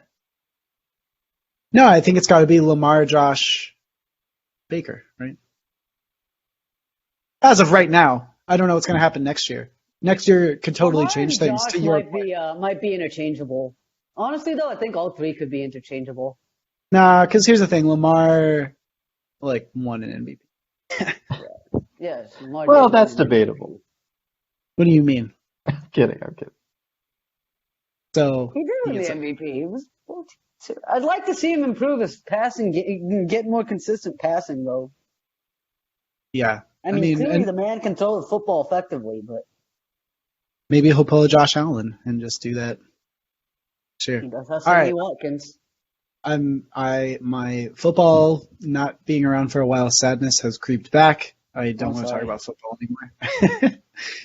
Speaker 3: No, I think it's got to be Lamar, Josh, Baker, right? As of right now, I don't know what's going to happen next year. Next year could totally
Speaker 1: Lamar
Speaker 3: change
Speaker 1: and
Speaker 3: things.
Speaker 1: Josh
Speaker 3: To your point,
Speaker 1: might be interchangeable. Honestly, though, I think all three could be interchangeable.
Speaker 3: nah, because here's the thing: Lamar like won an MVP.
Speaker 1: Yes, Lamar
Speaker 2: Well,
Speaker 1: did win
Speaker 2: that's
Speaker 1: an
Speaker 2: debatable.
Speaker 3: What do you mean?
Speaker 2: I'm kidding.
Speaker 3: So
Speaker 1: MVP. He did
Speaker 3: he
Speaker 1: win the
Speaker 3: gets
Speaker 1: MVP. He was. I'd like to see him improve his passing, get more consistent passing, though.
Speaker 3: yeah.
Speaker 1: I
Speaker 3: I
Speaker 1: mean,
Speaker 3: mean,
Speaker 1: clearly
Speaker 3: and
Speaker 1: the man can throw the football effectively, but
Speaker 3: maybe he'll pull a Josh Allen and just do that. Sure.
Speaker 1: he does have
Speaker 3: All
Speaker 1: Sammy
Speaker 3: right.
Speaker 1: Watkins.
Speaker 3: My football not being around for a while sadness has creeped back. I don't
Speaker 1: I'm
Speaker 3: want to talk
Speaker 1: sorry.
Speaker 3: about football anymore.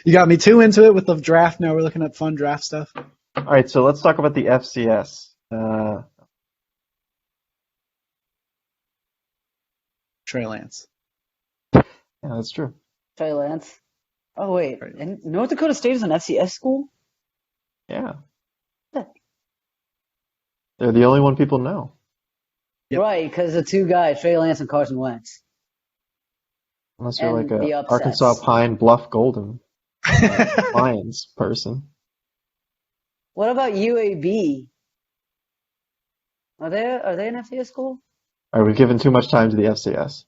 Speaker 3: You got me too into it with the draft. Now we're looking at fun draft stuff.
Speaker 2: All right, so let's talk about the FCS.
Speaker 3: Trey Lance.
Speaker 2: Yeah, that's true.
Speaker 1: Trey Lance. Oh wait,
Speaker 3: Trey Lance.
Speaker 1: and North Dakota State is an FCS school.
Speaker 2: Yeah,
Speaker 1: Yeah.
Speaker 2: they're the only one people know.
Speaker 3: Yep.
Speaker 1: Right, because the two guys, Trey Lance and Carson Wentz,
Speaker 2: Unless you're like
Speaker 1: and
Speaker 2: a
Speaker 1: the upsets.
Speaker 2: Arkansas Pine Bluff Golden Lions person.
Speaker 1: What about UAB? Are they an FCS school?
Speaker 2: All right, we've given too much time to the FCS.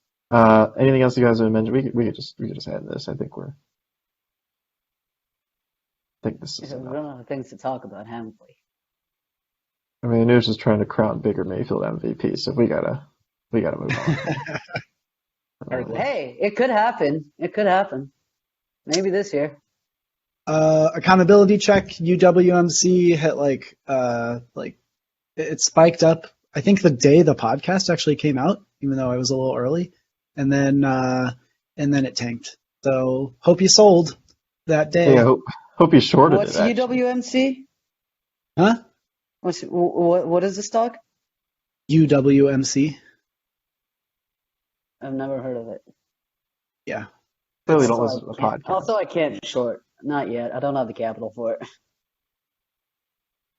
Speaker 2: Anything else you guys want to mention? We could just end this. I think this is
Speaker 1: We
Speaker 2: enough.
Speaker 1: don't have things to talk about, haven't we?
Speaker 2: I mean, Anuj is trying to crown Baker Mayfield MVP, so we gotta move on.
Speaker 1: Hey, it could happen. It could happen. Maybe this year.
Speaker 3: Accountability check. UWMC hit like it spiked up. I think the day the podcast actually came out, even though I was a little early, and then it tanked. So hope you sold that day.
Speaker 2: Yeah, hope you shorted
Speaker 1: What's
Speaker 2: it. Actually.
Speaker 1: UWMC?
Speaker 3: Huh?
Speaker 1: What is the stock?
Speaker 3: UWMC.
Speaker 1: I've never heard of it.
Speaker 3: Yeah.
Speaker 2: Clearly, don't
Speaker 1: Also,
Speaker 2: listen to the podcast.
Speaker 1: Also, I can't short. Not yet. I don't have the capital for it.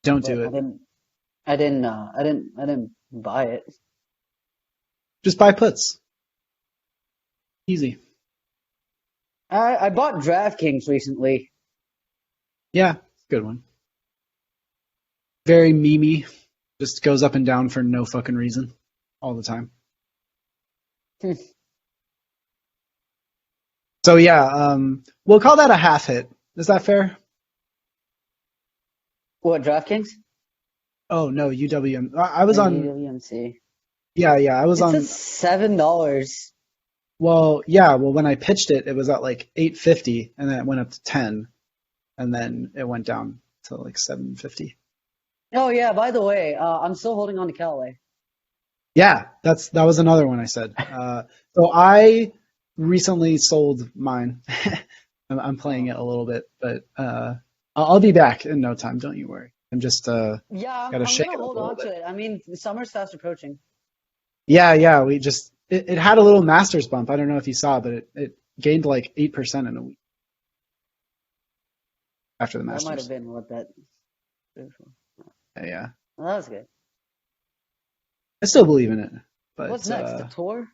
Speaker 3: Don't
Speaker 1: But
Speaker 3: do it.
Speaker 1: I didn't buy it.
Speaker 3: Just buy puts. Easy.
Speaker 1: I bought DraftKings recently.
Speaker 3: Yeah, good one. Very memey. Just goes up and down for no fucking reason all the time. So yeah, we'll call that a half hit. Is that fair?
Speaker 1: What, DraftKings?
Speaker 3: Oh no, UWM. I was on.
Speaker 1: UWMC.
Speaker 3: Yeah, I was
Speaker 1: It's
Speaker 3: on.
Speaker 1: at $7.
Speaker 3: Well, yeah. Well, when I pitched it, it was at like 850, and then it went up to 10, and then it went down to like 750.
Speaker 1: Oh yeah. By the way, I'm still holding on to Callaway.
Speaker 3: Yeah, that was another one I said. So I recently sold mine. I'm playing it a little bit, but I'll be back in no time. Don't you worry. I'm just
Speaker 1: Yeah,
Speaker 3: gotta
Speaker 1: I'm
Speaker 3: shake
Speaker 1: gonna
Speaker 3: it up
Speaker 1: hold
Speaker 3: a little
Speaker 1: on
Speaker 3: bit.
Speaker 1: to it. I mean, the summer's fast approaching.
Speaker 3: Yeah. We just it had a little Masters bump. I don't know if you saw, but it gained like 8% in a week after the
Speaker 1: That might have
Speaker 3: Masters.
Speaker 1: been what that.
Speaker 3: Yeah.
Speaker 1: Well, that was good.
Speaker 3: I still believe in it, but
Speaker 1: What's next? The tour?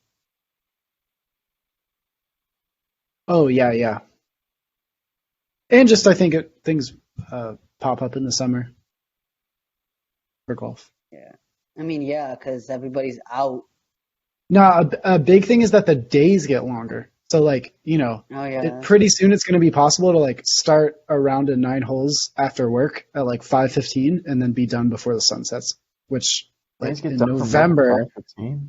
Speaker 3: oh yeah. And just I think things pop up in the summer for golf.
Speaker 1: Yeah. I mean, yeah, because everybody's out.
Speaker 3: No, a big thing is that the days get longer. So like,
Speaker 1: Oh yeah.
Speaker 3: pretty soon it's going to be possible to like start a round of 9 holes after work at like 5:15 and then be done before the sun sets, which
Speaker 2: Guys
Speaker 3: like
Speaker 2: get
Speaker 3: in
Speaker 2: done from
Speaker 3: November.
Speaker 2: 5:15?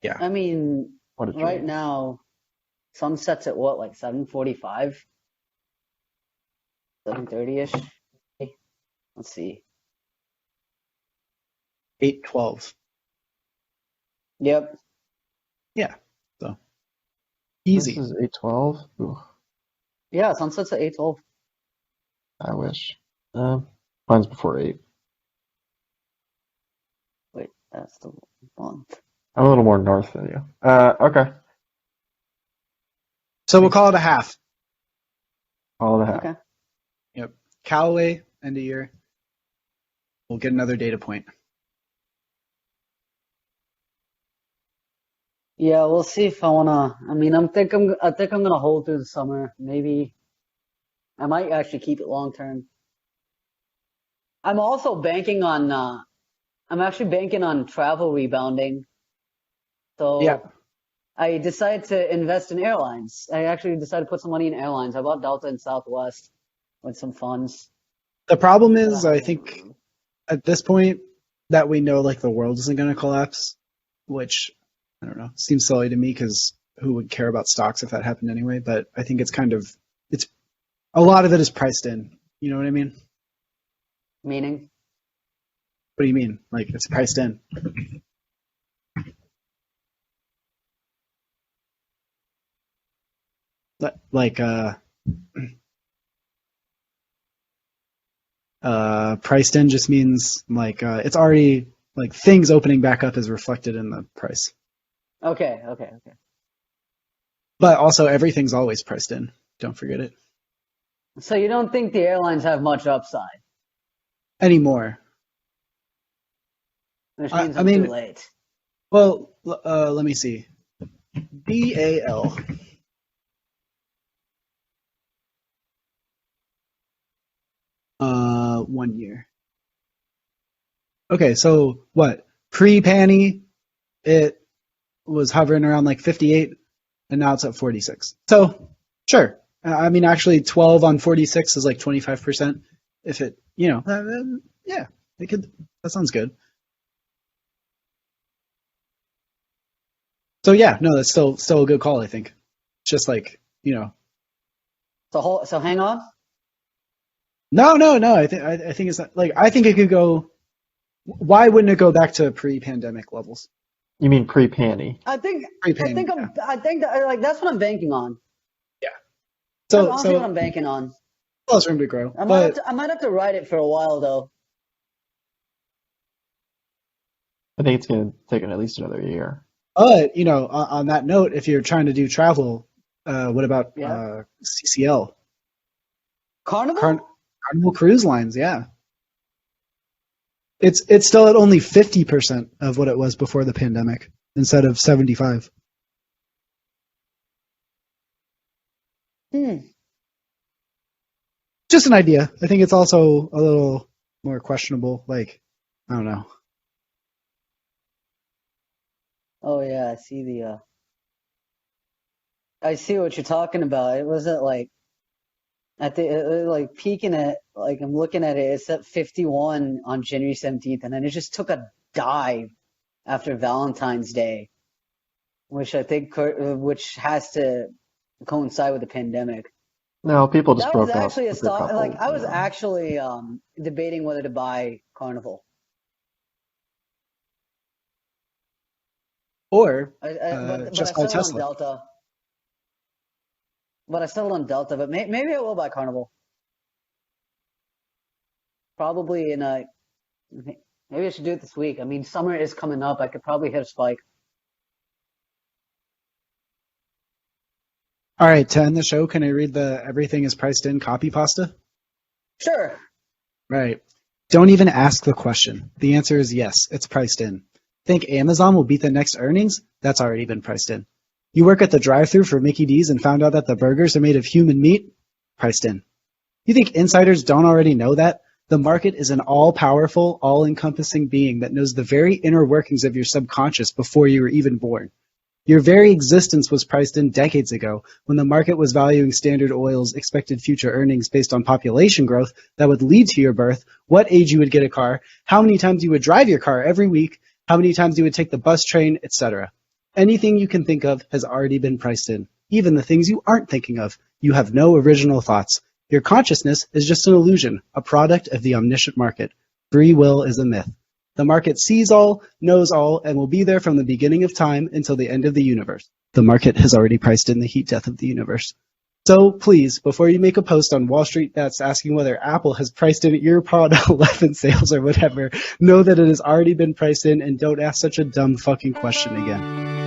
Speaker 3: Yeah.
Speaker 1: I mean,
Speaker 2: What a
Speaker 1: right
Speaker 2: dream.
Speaker 1: now, sunset's at what, like 7:45, 7:30ish. Let's see.
Speaker 3: 8:12.
Speaker 1: Yep.
Speaker 3: Yeah. So
Speaker 2: This
Speaker 3: easy.
Speaker 2: is 8:12. Ooh,
Speaker 1: Yeah, sunset's at 8:12.
Speaker 2: I wish. Mine's before 8.
Speaker 1: Wait, that's the month.
Speaker 2: I'm a little more north than you. Okay.
Speaker 3: So we'll call it a half.
Speaker 2: All of a half.
Speaker 1: Okay.
Speaker 3: Yep. Callaway, end of year. We'll get another data point.
Speaker 1: Yeah, we'll see if I wanna. I mean, I think I'm gonna hold through the summer. Maybe I might actually keep it long term. I'm also banking on. I'm actually banking on travel rebounding.
Speaker 3: Yeah.
Speaker 1: So I decided to invest in airlines. I actually decided to put some money in airlines. I bought Delta and Southwest with some funds
Speaker 3: The problem
Speaker 1: that I
Speaker 3: is, I
Speaker 1: have.
Speaker 3: think at this point that we know like the world isn't going to collapse, which I don't know, seems silly to me because who would care about stocks if that happened anyway? But I think it's a lot of it is priced in. You know what I mean?
Speaker 1: Meaning,
Speaker 3: What do you mean? Like it's priced in? Like priced in just means like it's already like things opening back up is reflected in the price.
Speaker 1: okay.
Speaker 3: But also everything's always priced in. Don't forget it.
Speaker 1: So you don't think the airlines have much upside,
Speaker 3: Anymore.
Speaker 1: which means
Speaker 3: I
Speaker 1: I'm too
Speaker 3: mean,
Speaker 1: late.
Speaker 3: well, let me see. BAL. 1 year. Okay, so what? Pre-Panny, it was hovering around like 58, and now it's at 46. So, sure. I mean, actually, 12 on 46 is like 25%. If it, yeah, it could. That sounds good. So yeah, no, that's still a good call. I think. It's just like
Speaker 1: So hang on.
Speaker 3: no. I think it's not, like I think it could go. Why wouldn't it go back to pre-pandemic levels?
Speaker 2: You mean pre-panty?
Speaker 1: I think
Speaker 3: Pre-Panny.
Speaker 1: I think that like that's what I'm banking on.
Speaker 3: Yeah.
Speaker 1: That's
Speaker 3: So
Speaker 1: honestly what I'm banking on.
Speaker 3: still has room to grow,
Speaker 1: I might have to ride it for a while though.
Speaker 2: I think it's going to take at least another year.
Speaker 3: but on that note, if you're trying to do travel, what about
Speaker 1: Yeah.
Speaker 3: CCL?
Speaker 1: Carnival?
Speaker 3: Carnival Cruise Lines, yeah. It's still at only 50% of what it was before the pandemic instead of 75.
Speaker 1: Hmm.
Speaker 3: Just an idea. I think it's also a little more questionable. Like, I don't know.
Speaker 1: Oh yeah, I see what you're talking about. It wasn't like at the like peaking at like I'm looking at it. It's at 51 on January 17th, and then it just took a dive after Valentine's Day, which I think which has to coincide with the pandemic.
Speaker 2: No, people just
Speaker 1: That was
Speaker 2: broke up
Speaker 1: actually a
Speaker 2: with their
Speaker 1: stock. Like
Speaker 2: couples.
Speaker 1: I was actually debating whether to buy Carnival.
Speaker 3: Or
Speaker 1: But I
Speaker 3: just buy
Speaker 1: settled on
Speaker 3: Tesla.
Speaker 1: Delta. But I settled on Delta. But maybe I will buy Carnival. Probably in a. Maybe I should do it this week. I mean, summer is coming up. I could probably hit a spike.
Speaker 3: All right, to end the show, can I read the everything is priced in copy pasta?
Speaker 1: Sure.
Speaker 3: Right. Don't even ask the question. The answer is yes, it's priced in. Think Amazon will beat the next earnings? That's already been priced in. You work at the drive-thru for Mickey D's and found out that the burgers are made of human meat? Priced in. You think insiders don't already know that? The market is an all-powerful, all-encompassing being that knows the very inner workings of your subconscious before you were even born. Your very existence was priced in decades ago when the market was valuing Standard Oil's expected future earnings based on population growth that would lead to your birth, what age you would get a car, how many times you would drive your car every week, how many times you would take the bus, train, etc. Anything you can think of has already been priced in. Even the things you aren't thinking of. You have no original thoughts. Your consciousness is just an illusion, a product of the omniscient market. Free will is a myth. The market sees all, knows all, and will be there from the beginning of time until the end of the universe. The market has already priced in the heat death of the universe. So please, before you make a post on Wall Street Bets asking whether Apple has priced in EarPod 11 sales or whatever, know that it has already been priced in and don't ask such a dumb fucking question again.